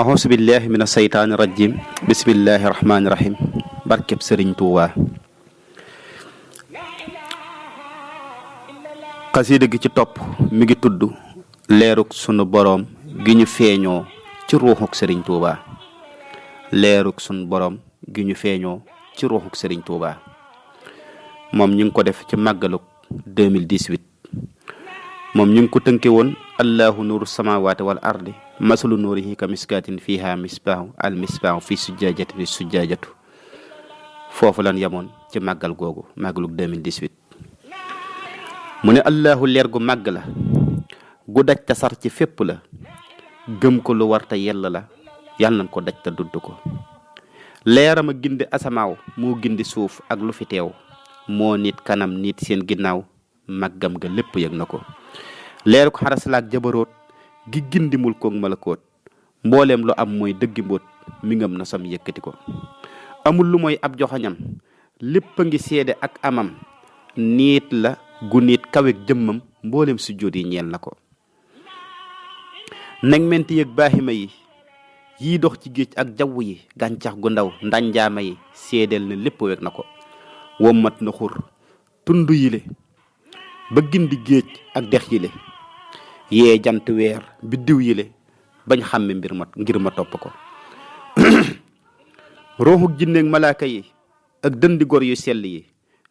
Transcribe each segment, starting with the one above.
axusu billahi min aseytaani rajim bismillahi rahmaani rahim barkeb sëriñ Tuuba. xasida gi ci topp mi ngi tudd leeruk sunu boroom gi ñu feeñoo ci ruuxuk sëriñ Tuuba. leeruk sunu boroom gi ñu feeñoo ci ruuxuk sëriñ Tuuba moom ñu ngi ko def ci màggaluk 2018. moom ñu ngi ko tënke woon allahu nuuru samawati wal ardi masalu nuurihi ka miskaatin fiha misbaahu al misbaahu fi sujjaajati fi sujjaajatu. foofu lan yamoon ci màggal googu màggaluk 2018. mu ne allahu leer gu màgg la gu daj ta sar ci fépp la gëm ko lu warta yell la yàlla nañ ko daj ta dudd ko. leeram a gindi asamaaw moo gindi suuf ak lu fi teew moo nit kanam nit seen ginnaaw màggam ga lépp yëg na ko. leeru ko xaraslaak jabaroot gi gindi mul koog malakoot mbooleem lu am mooy dëggi mbóot mi ngam na som yëkkati ko. amul lu mooy ab joxañam lépp a ngi seede ak amam niit la gu niit kawek jëmmam mbooleem sujjóot yi ñeel na ko. nag menti yëg baaxima yi yii dox ci géej ak jaww yi gàncax gu ndaw ndanjaama yi seedeel na lépp weg na ko. wommat na xur tund yile ba gindi géej ak dex yile yee jant weer biddiw yile bañ xàmme mbir ma ngir ma topp ko. rooxuk jinneeg malaaka yi ak dëndi gor yu sell yi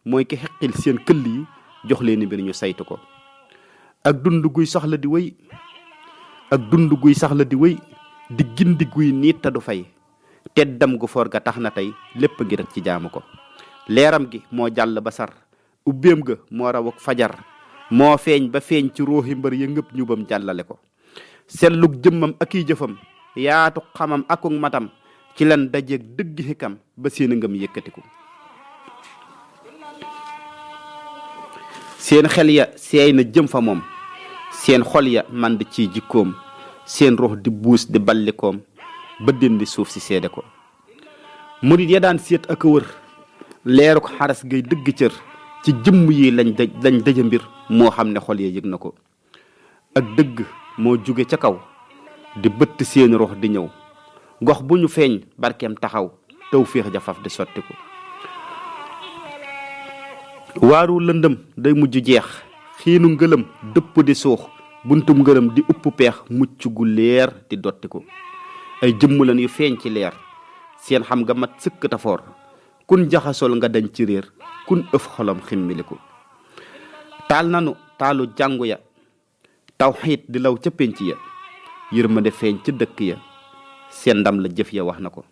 mooy ki xeqil seen këll yi jox leen mbir ñu saytu ko. ak dund guy saxla di wéy di gindi guy niit ta du fay teddam gu for ga tax na tey lépp ngi rek ci jaamu ko. leeram gi moo jàll ba sar ubbeem ga moo raw ak fajar moo feeñ ba feeñ ci ruuxi mbër ya ngëpp ñu bam jàllale ko. sellug jëmmam ak i jëfam yaatu xamam akuk matam ci lan dajeeg dëgg xikam ba seen ngëm yëkkatiku. seen xel ya seey na jëm fa moom seen xol ya mand ci jikkoom seen ruux di buus di ballikoom ba dindi suuf si seede ko. murit ya daan seet ak a wër leeru ko xaras gay dëgg cër ci jëmm yi lañ daja mbir moo xam ne xol ya yëg na ko. ak dëgg moo jóge ca kaw di bëtt seen ruux di ñëw gox bu ñu feeñ barkeem taxaw taw féex ja faf di sotti ko. waaru lëndëm day mujj jeex xiinu ngëlëm dëpp di suux buntum ngërëm di upp peex mucc gu leer di dotti ko. ay jëmm lan yu feeñ ci leer seen xam nga mat sëkk tafoor kun jaxasol nga dañ ci réer kun ëf xolam ximmili ko. taal nanu taalu jàngu ya tawxiit di law ca pénc ya yërmande feeñ ca dëkk ya seen ndam la jëf ya wax na ko.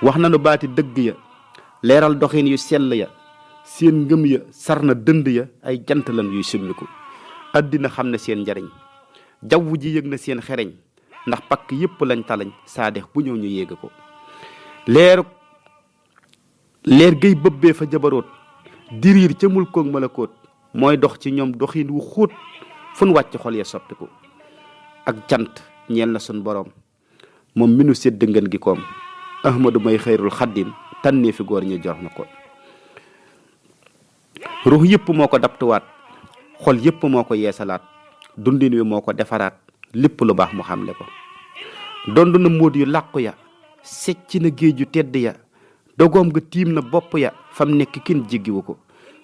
wax nanu baati dëgg ya leeral doxin yu sell ya seen ngëm ya sar na dënd ya ay jant lan yuy summiku. àddina xam na seen njariñ jaww ji yëg na seen xereñ ndax pakk yépp lañ talañ saa dex bu ñëw ñu yéega ko. leer gay bëbbee fa jabaroot diriir ca mul koog malakoot mooy dox ci ñoom doxin wu xóot fun wàcc xol ya soppiku. ak cant ñeel na sun boroom moom minu sédd ngeen gi koom ahmadu may xëyrul xaddim tànnee fi góor ñu jox na ko. ruux yëpp moo ko daptuwaat xol yëpp moo ko yeesalaat dundin wi moo ko defaraat lépp lu baax mu xamle ko. dond na mbóot yu làqu ya secc na géej yu tedd ya dogoom nga tiim na bopp ya fam nekk kin jéggiwu ko.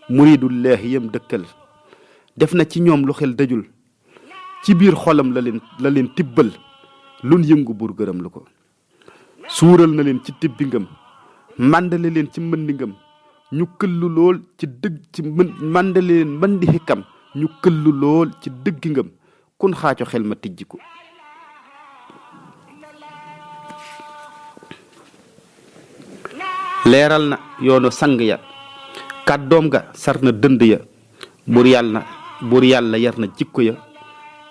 muridullaahi yam dëkkal def na ci ñoom lu xel dajul ci biir xolam la leen tibbal lun yëngu buur gërëm lu ko. suural na leen ci tibbi ngëm màndale leen ci mbëndi ngëm ñu këllu lool ci dëgg ci màndale leen mbandi xikam ñu këllu lool ci dëggi ngëm kun xaaco xel ma tijjiku. leeral na yoonu sang ya kàddoom ga sar na dënd ya buur yàlla yar na jikko ya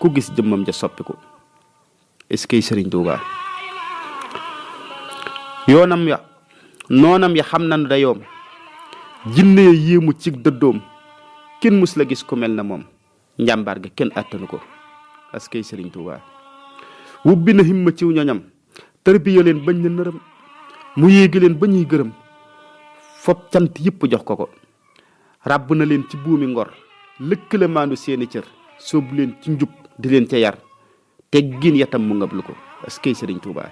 ku gis jëmmam ja soppiku. est-ce que Sëriñ Tuuba yoonam ya noonam ya xam nañu dayoom jinne ya yéemu ci dëddoom kenn mus la gis ku mel na moom njàmbaar ga kenn àttanu ko. est-ce que Sëriñ Tuuba wubbi na himma ciw ñoñam tërbiya leen bañ na nërëm mu yéegi leen ba ñuy gërëm fop cant yëpp jox ko ko. ràbb na leen ci buumi ngor lëkkale maandu seeni cër sóobu leen ci njub di leen ca yar teggin yatam mu ngab lu ko. est-ce que Sëriñ Tuuba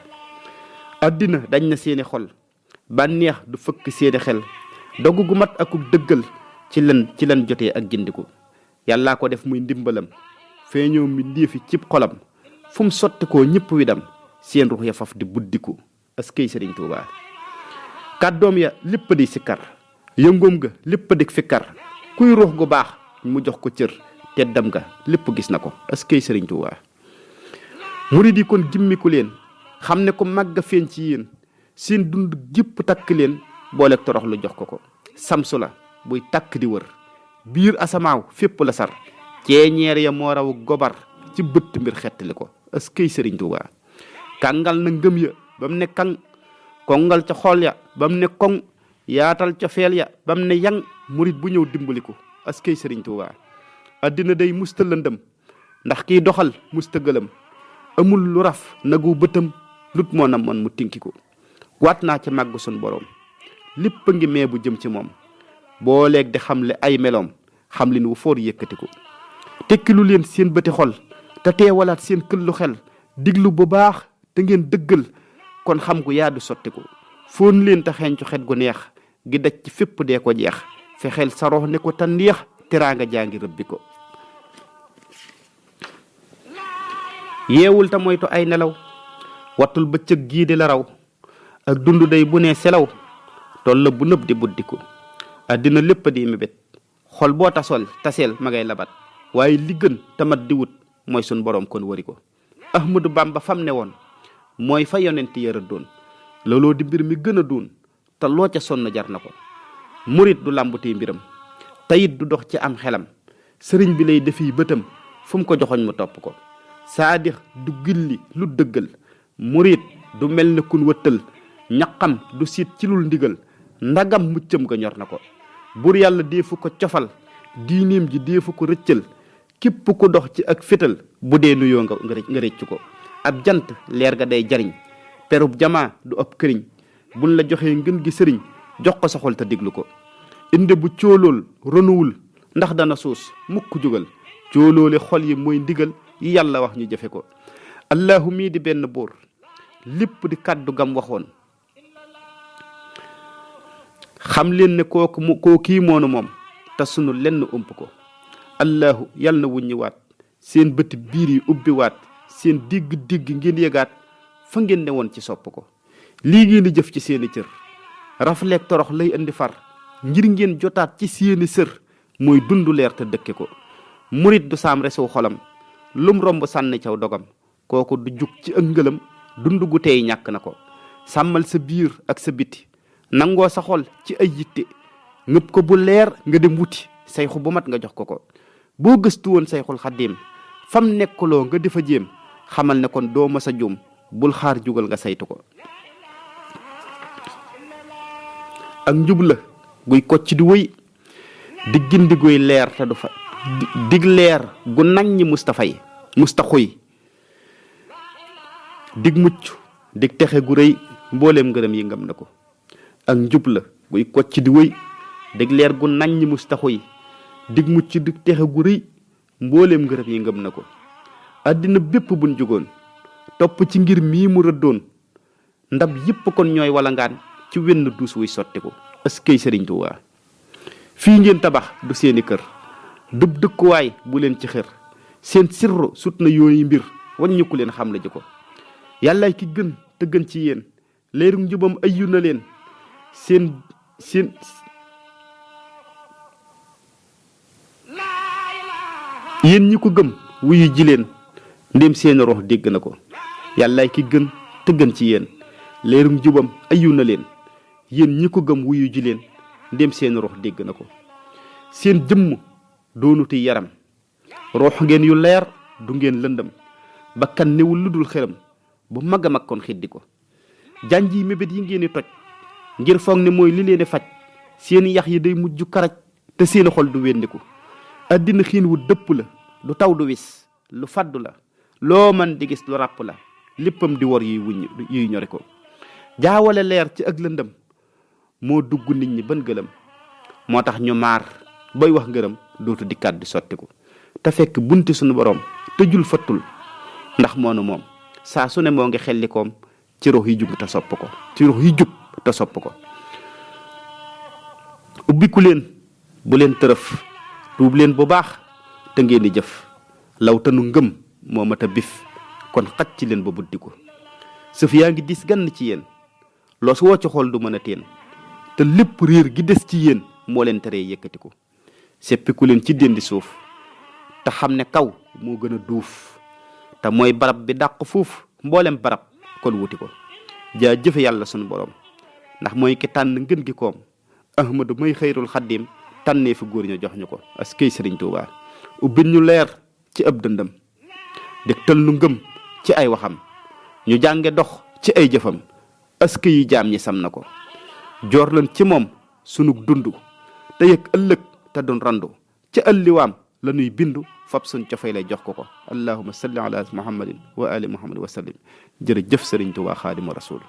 àddina dañ na seeni xol bànneex du fëkk seeni xel dogu gu mat akuk dëggal ci lan jotee ak gindiku yàllaa ko def muy ndimbalam feeñoo mi ndéefi cib xolam fu mu sotti koo ñëpp wi dam seen ruux ya faf di buddiku askay Sëriñ Tuubaa kàddoom ya lépp di sikkar yëngoom ga lépp di fikkar kuy ruux gu baax mu jox ko cër teddam ga lépp gis na ko askay Sëriñ Tuubaa murid yi kon gimmiku leen xam ne ko màgg a feeñ ci yéen seen dund gépp takk leen booleeg torox lu jox ko samsu la buy takk di wër biir asamaaw fépp la sar ceeñeer ya moo raw gobar ci bëtt mbir xettali ko askay Sëriñ Tuubaa kàngal na ngëm ya ba mu ne kaŋ kongal ca xool ya ba mu ne koŋ yaatal ca feel ya ba mu ne yang murid bu ñëw dimbaliku askay Sëriñ Tuubaa addina day musta lëndëm ndax kiy doxal musta gëlëm amul lu raf nagu bëtam lut moo na mon mu tinki ko waat naa ci màgg sun boroom lépp a ngi mee bu jëm ci moom boo leeg di xamle ay meloom xam lin wu foor yëkkati ko tekkilu leen seen bëti xol te teewalaat seen këllu xel diglu bu baax te ngeen dëggal kon xam gu yaadu sotti ko foon leen te xeeñcu xet gu neex gi daj ci fépp dee ko jeex fexeel saroox ne ko te neex teraanga jaa ngi rëbbi ko yeewul te moytu ay nelaw wattul bëccëg gii di la raw ak dund day bu nee selaw toll la bu nëb di buddiku àddina lépp di mébét xol boo taseel ma ngay labat waaye li gën tamat di wut mooy sun boroom kon wari ko Ahmadu Bamba fam ne woon mooy fa yonent ya rëddoon looloo di mbir mi gën a doon te loo ca sonn jar na ko murit du làmbutee mbiram tayit du dox ci am xelam sëriñ bi lay defi bëtam fu mu ko joxoñ mu topp ko saadix du gilli lu dëggal murit du mel ne kun wëttal ñaqam du siit ci lul ndigal ndagam muccam ga ñor na ko bur yàlla deefu ko cofal diineem ji deefu ko rëccal képp ku dox ci ak fétal bu dee nuyoo nga rëcc ko ab jant leer ga day jariñ perub jamaa du ab këriñ buñ la joxee ngën gi sëriñ jox ko sa xol te diglu ko inde bu cóolool ronuwul ndax dana suus mukk jógal cóoloole xol yi mooy ndigal yi yàlla wax ñu jëfe ko allahu mii di benn buur lépp di kàddu gam waxoon xam leen ne koo kii moonu moom te sunu lenn ëmp ko allahu yàlla na wuññi waat seen bëti biir yi ubbi waat seen digg ngeen yëgaat fa ngeen ne woon ci sopp ko lii ngeen di jëf ci seeni cër rafleeg torox lay indi far ngir ngeen jotaat ci seeni sër mooy dundu leer te dëkke ko murit du saam resew xolam lum romb sànni caw dogam kooku du jug ci ak ngëlam dund gu tey ñàkk na ko sàmmal sa biir ak sa biti nangoo sa xol ci ay yitte ngëpp ko bu leer nga dem wuti sayxu bu mat nga jox ko boo gëstu woon sayxul xaddiim fam nekkuloo nga defa jéem xamal ne kon doo masa juum bul xaar jugal nga saytu ko ak njub la guy kocc di wëy di gindi guy leer te du fa dig leer gu naññi mustaxuy dig mucc dig texe gu rëy mbooleem ngërëm yi ngam na ko ak njub la guy kocc di wëy dig leer gu naññi mustaxuy dig mucc dig texe gu rëy mbooleem ngërëm yi ngëm na ko àddina bépp buñ jugoon topp ci ngir mii mu rëddoon ndab yépp kon ñooy walangaan ci wenn duus wuy sotti ko askay Sëriñ Tuubaa fii ngeen tabax du seeni kër dub dëkkuwaay bu leen ci xër seen sirru sut na yooyu mbir waññu ku leen xam la ji ko yàllaay ki gën te gën ci yéen leeru njubam ayyu na leen seen yéen ñi ko gëm wuyu ji leen ndéem seen rox dégg na ko yàllaay ki gën te gën ci yéen leeru njubam ayyu na leen yéen ñi ko gëm wuyu ji leen ndéem seen rox dégg na ko seen jëmm doonuti yaram rox ngeen yu leer du ngeen lëndëm bakkan newul lu dul xeram bu mag a mag kon xiddi ko janj yi mébét yi ngeen di toj ngir foog ne mooy li leen di faj seeni yax yi day mujj karaj te seeni xol du wendiku àddina xiin wu dëpp la du taw du wis lu faddu la loo man di gis lu ràpp la léppam di wor yuy ñore ko jaawale leer ci ak lëndëm moo dugg nit ñi ban gëlëm moo tax ñu maar bay wax ngërëm dootu dikkaat di sotti ko te fekk bunti suñu borom tëjul fattul ndax moonu moom saa su ne moo ngi xellikoom ci ruux yi jub te sopp ko ci ruux yi jub te sopp ko ubbiku leen bu leen tërëf tuub leen bu baax te ngeen di jëf law tanu ngëm moo mat a bif kon xaj ci leen ba buddi ko sëf yaa ngi dis gann ci yéen loos woo ci xool du mën a teen te lépp réer gi des ci yéen moo leen teree yëkkati ko seppiku leen ci déndi suuf te xam ne kaw moo gën a duuf te mooy barab bi dàq fuuf mboolem barab kon wuti ko jaa jëfe yàlla sunu borom ndax mooy ki tànn ngën gi koom ahmadu may xëyrul xaddim tànnee fi góor ñu jox ñu ko askay sëriñ Tuubaa ubbil ñu leer ci ab dëndam dégtal nu ngëm ci ay waxam ñu jànge dox ci ay jëfam aska yi jaam ñi sam na ko joor lan ci moom sunu dund te yëg ëllëg te doon randu ca ëlliwaam la nuy bindu fab suñ cofay lay jox ko ko allahumma salli ala muhammadin wa ali muhammad wa sallim jërëjëf sëriñ Tuubaa xaadimu rasul